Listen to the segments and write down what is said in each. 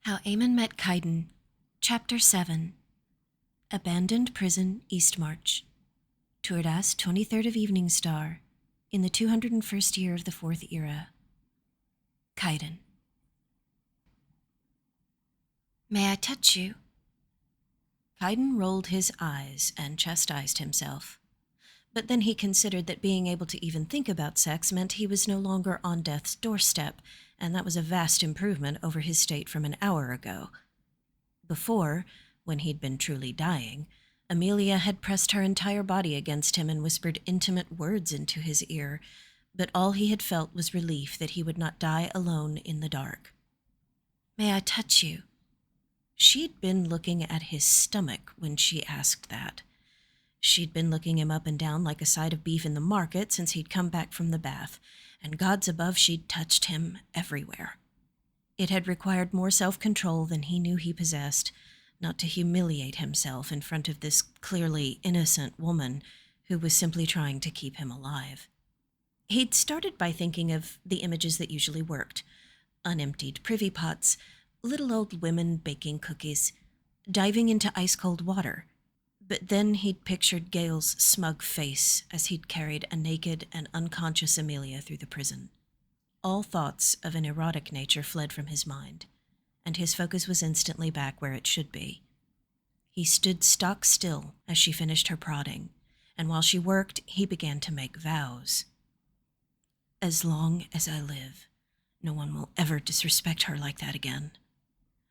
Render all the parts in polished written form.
How Eamon Met Kaidan, Chapter 7, Abandoned Prison, Eastmarch. Tuardas, 23rd of Evening Star, in the 201st year of the Fourth Era. Kaidan. May I touch you? Kaidan rolled his eyes and chastised himself. But then he considered that being able to even think about sex meant he was no longer on death's doorstep, and that was a vast improvement over his state from an hour ago. Before, when he'd been truly dying, Amelia had pressed her entire body against him and whispered intimate words into his ear, but all he had felt was relief that he would not die alone in the dark. May I touch you? She'd been looking at his stomach when she asked that. She'd been looking him up and down like a side of beef in the market since he'd come back from the bath, and gods above she'd touched him everywhere. It had required more self-control than he knew he possessed, not to humiliate himself in front of this clearly innocent woman who was simply trying to keep him alive. He'd started by thinking of the images that usually worked: unemptied privy pots, little old women baking cookies, diving into ice-cold water. But then he'd pictured Gale's smug face as he'd carried a naked and unconscious Amelia through the prison. All thoughts of an erotic nature fled from his mind, and his focus was instantly back where it should be. He stood stock still as she finished her prodding, and while she worked, he began to make vows. As long as I live, no one will ever disrespect her like that again.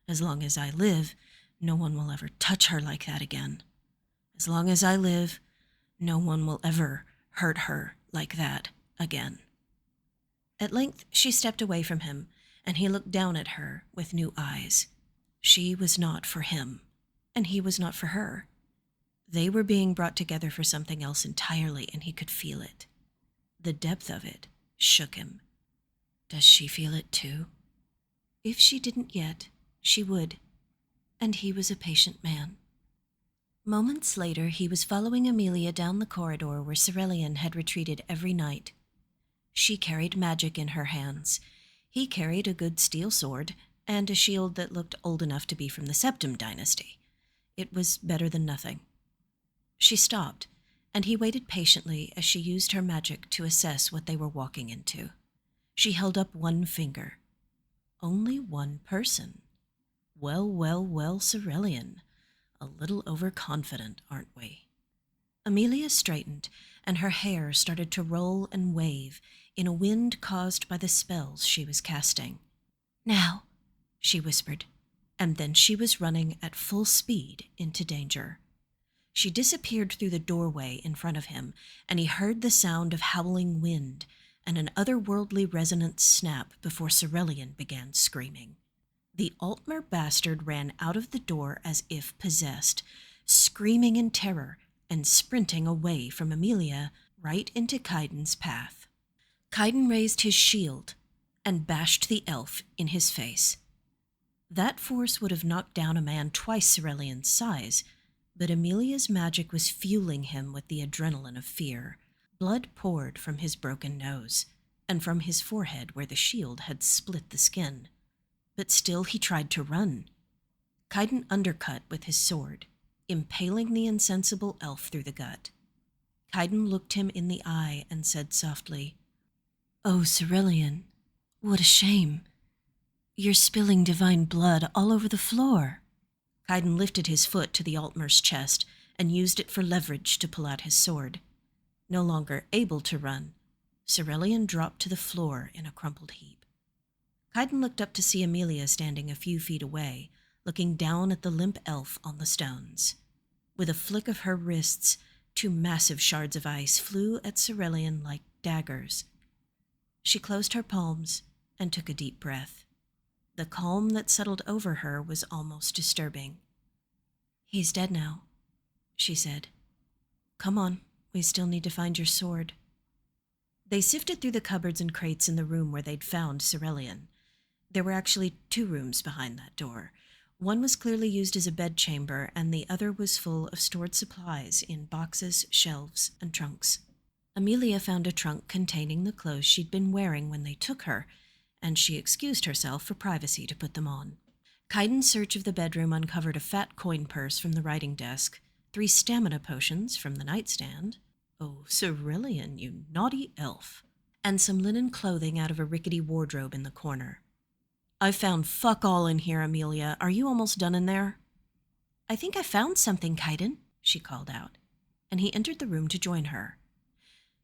As long as I live, no one will ever touch her like that again. As long as I live, no one will ever hurt her like that again. At length, she stepped away from him, and he looked down at her with new eyes. She was not for him, and he was not for her. They were being brought together for something else entirely, and he could feel it. The depth of it shook him. Does she feel it too? If she didn't yet, she would, and he was a patient man. Moments later, he was following Amelia down the corridor where Cerulean had retreated every night. She carried magic in her hands. He carried a good steel sword and a shield that looked old enough to be from the Septim dynasty. It was better than nothing. She stopped, and he waited patiently as she used her magic to assess what they were walking into. She held up one finger. Only one person. Well, Cerulean. A little overconfident, aren't we? Amelia straightened, and her hair started to roll and wave in a wind caused by the spells she was casting. Now, she whispered, and then she was running at full speed into danger. She disappeared through the doorway in front of him, and he heard the sound of howling wind and an otherworldly resonant snap before Cerulean began screaming. The Altmer bastard ran out of the door as if possessed, screaming in terror and sprinting away from Amelia right into Kaidan's path. Kaidan raised his shield and bashed the elf in his face. That force would have knocked down a man twice Cerulean's size, but Amelia's magic was fueling him with the adrenaline of fear. Blood poured from his broken nose and from his forehead where the shield had split the skin. But still he tried to run. Kaidan undercut with his sword, impaling the insensible elf through the gut. Kaidan looked him in the eye and said softly, "Oh, Cerulean, what a shame. You're spilling divine blood all over the floor." Kaidan lifted his foot to the Altmer's chest and used it for leverage to pull out his sword. No longer able to run, Cerulean dropped to the floor in a crumpled heap. Kaidan looked up to see Amelia standing a few feet away, looking down at the limp elf on the stones. With a flick of her wrists, two massive shards of ice flew at Cerulean like daggers. She closed her palms and took a deep breath. The calm that settled over her was almost disturbing. "He's dead now," she said. "Come on, we still need to find your sword." They sifted through the cupboards and crates in the room where they'd found Cerulean. There were actually 2 rooms behind that door. One was clearly used as a bedchamber, and the other was full of stored supplies in boxes, shelves, and trunks. Amelia found a trunk containing the clothes she'd been wearing when they took her, and she excused herself for privacy to put them on. Kaidan's search of the bedroom uncovered a fat coin purse from the writing desk, 3 stamina potions from the nightstand. Oh, Cerulean, you naughty elf. And some linen clothing out of a rickety wardrobe in the corner. "I've found fuck all in here, Amelia. Are you almost done in there?" "I think I found something, Kaidan," she called out, and he entered the room to join her.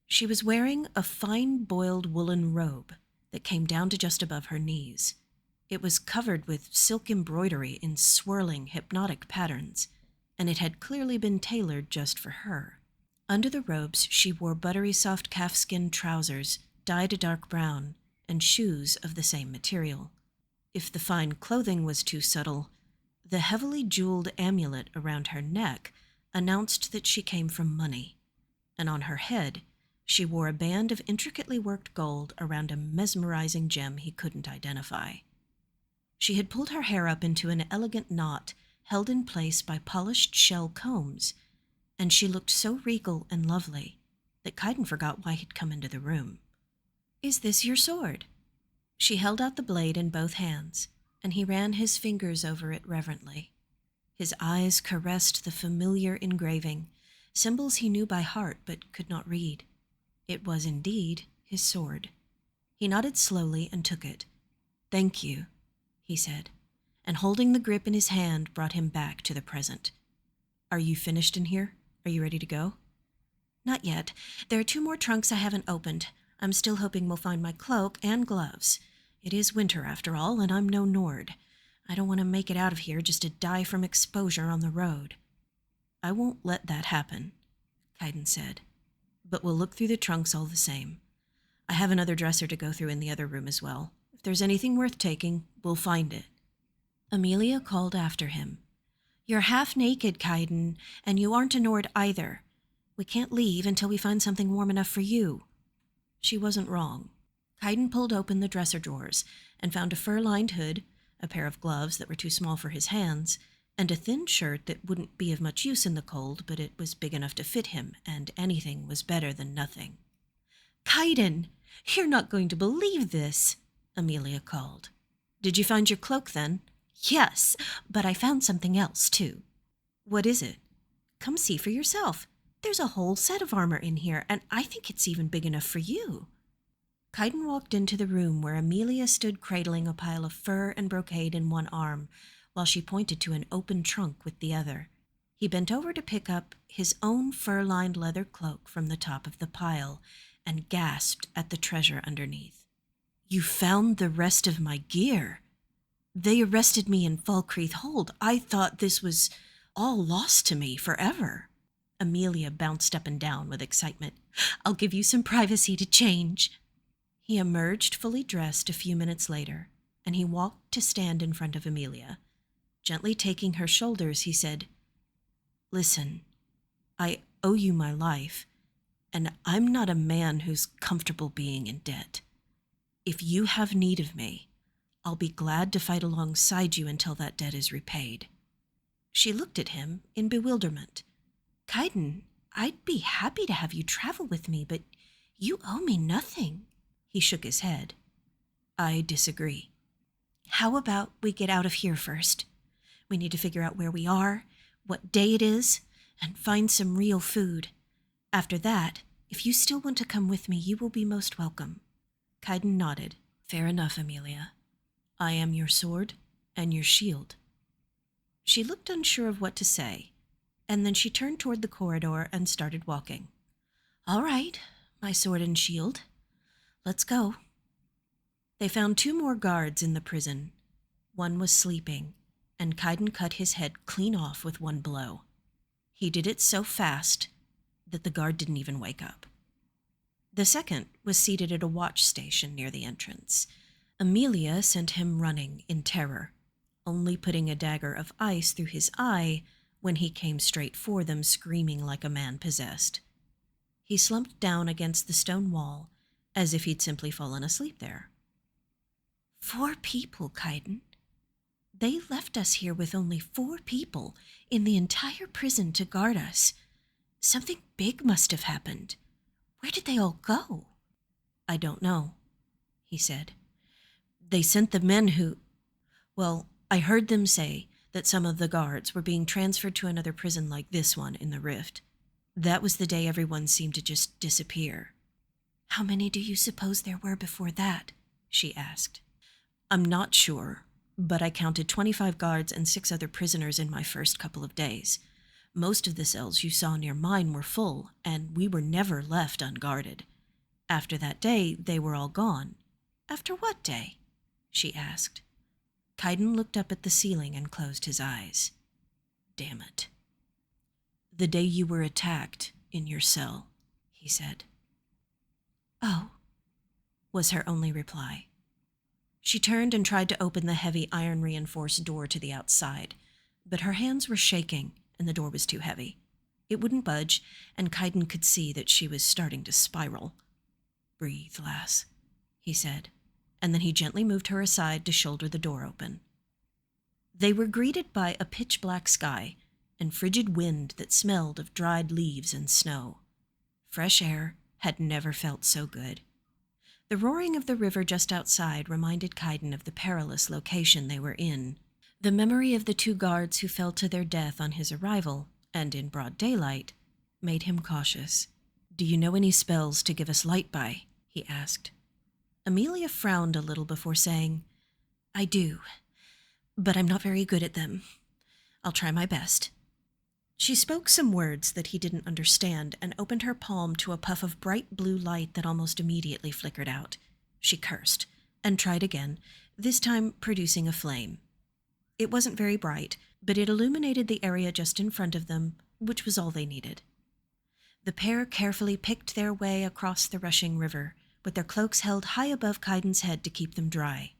She was wearing a fine boiled woolen robe that came down to just above her knees. It was covered with silk embroidery in swirling, hypnotic patterns, and it had clearly been tailored just for her. Under the robes, she wore buttery soft calfskin trousers dyed a dark brown and shoes of the same material. If the fine clothing was too subtle, the heavily jeweled amulet around her neck announced that she came from money, and on her head she wore a band of intricately worked gold around a mesmerizing gem he couldn't identify. She had pulled her hair up into an elegant knot held in place by polished shell combs, and she looked so regal and lovely that Kaidan forgot why he'd come into the room. "Is this your sword?" She held out the blade in both hands, and he ran his fingers over it reverently. His eyes caressed the familiar engraving, symbols he knew by heart but could not read. It was indeed his sword. He nodded slowly and took it. "Thank you," he said, and holding the grip in his hand brought him back to the present. "Are you finished in here? Are you ready to go?" "Not yet. There are 2 more trunks I haven't opened. I'm still hoping we'll find my cloak and gloves. It is winter, after all, and I'm no Nord. I don't want to make it out of here just to die from exposure on the road." "I won't let that happen," Kaidan said, "but we'll look through the trunks all the same. I have another dresser to go through in the other room as well. If there's anything worth taking, we'll find it." Amelia called after him. "You're half naked, Kaidan, and you aren't a Nord either. We can't leave until we find something warm enough for you." She wasn't wrong. Kaidan pulled open the dresser drawers and found a fur-lined hood, a pair of gloves that were too small for his hands, and a thin shirt that wouldn't be of much use in the cold, but it was big enough to fit him, and anything was better than nothing. "Kaidan, you're not going to believe this," Amelia called. "Did you find your cloak, then?" "Yes, but I found something else, too." "What is it?" "Come see for yourself. There's a whole set of armor in here, and I think it's even big enough for you." Kaidan walked into the room where Amelia stood cradling a pile of fur and brocade in one arm, while she pointed to an open trunk with the other. He bent over to pick up his own fur-lined leather cloak from the top of the pile and gasped at the treasure underneath. "You found the rest of my gear. They arrested me in Falkreath Hold. I thought this was all lost to me forever." Amelia bounced up and down with excitement. "I'll give you some privacy to change." He emerged fully dressed a few minutes later, and he walked to stand in front of Amelia. Gently taking her shoulders, he said, "Listen, I owe you my life, and I'm not a man who's comfortable being in debt. If you have need of me, I'll be glad to fight alongside you until that debt is repaid." She looked at him in bewilderment. "Kaidan, I'd be happy to have you travel with me, but you owe me nothing." He shook his head. "I disagree." "How about we get out of here first? We need to figure out where we are, what day it is, and find some real food. After that, if you still want to come with me, you will be most welcome." Kaidan nodded. "Fair enough, Amelia. I am your sword and your shield." She looked unsure of what to say, and then she turned toward the corridor and started walking. "All right, my sword and shield. Let's go." They found 2 more guards in the prison. One was sleeping, and Kaidan cut his head clean off with one blow. He did it so fast that the guard didn't even wake up. The second was seated at a watch station near the entrance. Amelia sent him running in terror, only putting a dagger of ice through his eye when he came straight for them, screaming like a man possessed. He slumped down against the stone wall as if he'd simply fallen asleep there. 4 people, Kaidan. They left us here with only 4 people in the entire prison to guard us. Something big must have happened. Where did they all go?" "I don't know," he said. "They sent the men who... Well, I heard them say that some of the guards were being transferred to another prison like this one in the rift. That was the day everyone seemed to just disappear." "How many do you suppose there were before that?" she asked. "I'm not sure, but I counted 25 guards and 6 other prisoners in my first couple of days. Most of the cells you saw near mine were full, and we were never left unguarded. After that day, they were all gone." "After what day?" she asked. Kaidan looked up at the ceiling and closed his eyes. "Damn it. The day you were attacked in your cell," he said. "Oh," was her only reply. She turned and tried to open the heavy iron-reinforced door to the outside, but her hands were shaking and the door was too heavy. It wouldn't budge, and Kaidan could see that she was starting to spiral. "Breathe, lass," he said, and then he gently moved her aside to shoulder the door open. They were greeted by a pitch-black sky and frigid wind that smelled of dried leaves and snow. Fresh air had never felt so good. The roaring of the river just outside reminded Kaidan of the perilous location they were in. The memory of the 2 guards who fell to their death on his arrival, and in broad daylight, made him cautious. "Do you know any spells to give us light by?" he asked. Amelia frowned a little before saying, "I do, but I'm not very good at them. I'll try my best." She spoke some words that he didn't understand and opened her palm to a puff of bright blue light that almost immediately flickered out. She cursed and tried again, this time producing a flame. It wasn't very bright, but it illuminated the area just in front of them, which was all they needed. The pair carefully picked their way across the rushing river, with their cloaks held high above Kaidan's head to keep them dry.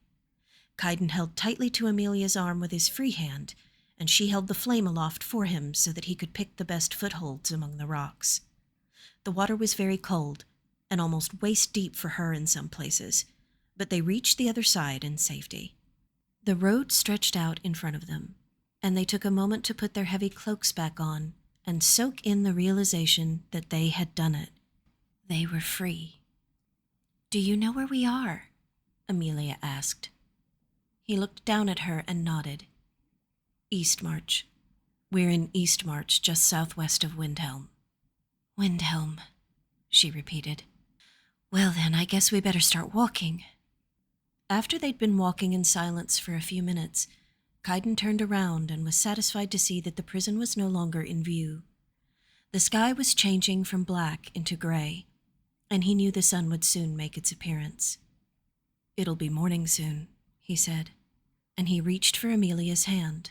Kaidan held tightly to Amelia's arm with his free hand, and she held the flame aloft for him so that he could pick the best footholds among the rocks. The water was very cold, and almost waist-deep for her in some places, but they reached the other side in safety. The road stretched out in front of them, and they took a moment to put their heavy cloaks back on and soak in the realization that they had done it. They were free. "Do you know where we are?" Amelia asked. He looked down at her and nodded. "Eastmarch. We're in Eastmarch, just southwest of Windhelm." "Windhelm," she repeated. "Well then, I guess we better start walking." After they'd been walking in silence for a few minutes, Kaidan turned around and was satisfied to see that the prison was no longer in view. The sky was changing from black into gray, and he knew the sun would soon make its appearance. "It'll be morning soon," he said, and he reached for Amelia's hand.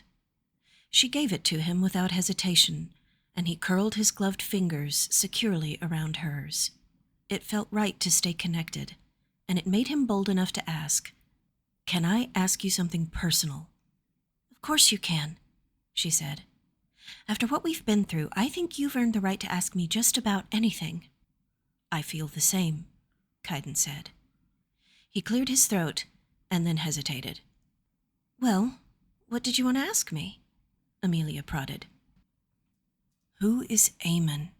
She gave it to him without hesitation, and he curled his gloved fingers securely around hers. It felt right to stay connected, and it made him bold enough to ask, "Can I ask you something personal?" "Of course you can," she said. "After what we've been through, I think you've earned the right to ask me just about anything." "I feel the same," Kaidan said. He cleared his throat and then hesitated. "Well, what did you want to ask me?" Amelia prodded. "Who is Eamon?"